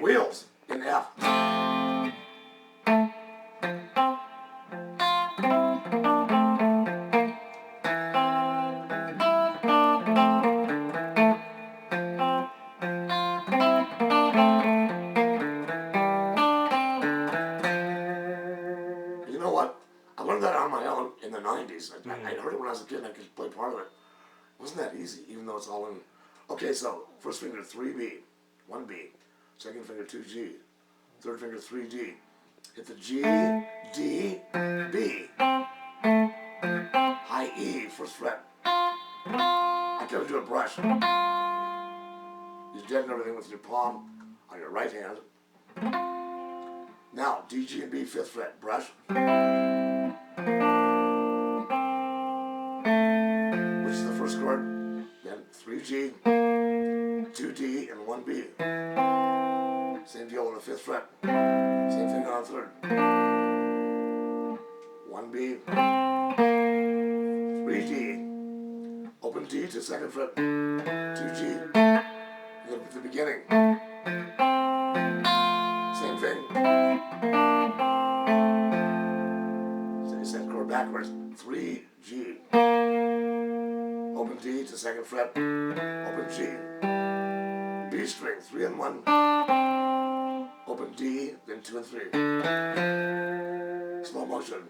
wheels in F. You know what? I learned that on my own in the 90s. I heard it when I was a kid and I could play part of it. It wasn't that easy, even though it's all in. Okay, so first finger 3B, 1B, second finger 2G, third finger 3D. Hit the G, D, B. High E, first fret. I gotta do a brush. You deaden everything with your palm on your right hand. Now, D, G, and B, fifth fret, brush. Which is the first chord. Then 3G, 2D, and 1B. Same deal on the fifth fret. Same thing on the third. 1B, 3D. Open D to second fret. 2G. The beginning. Same thing. Set chord backwards. 3G. Open D to second fret. Open G. B string. 3 and 1. Open D, then 2 and 3. Slow motion.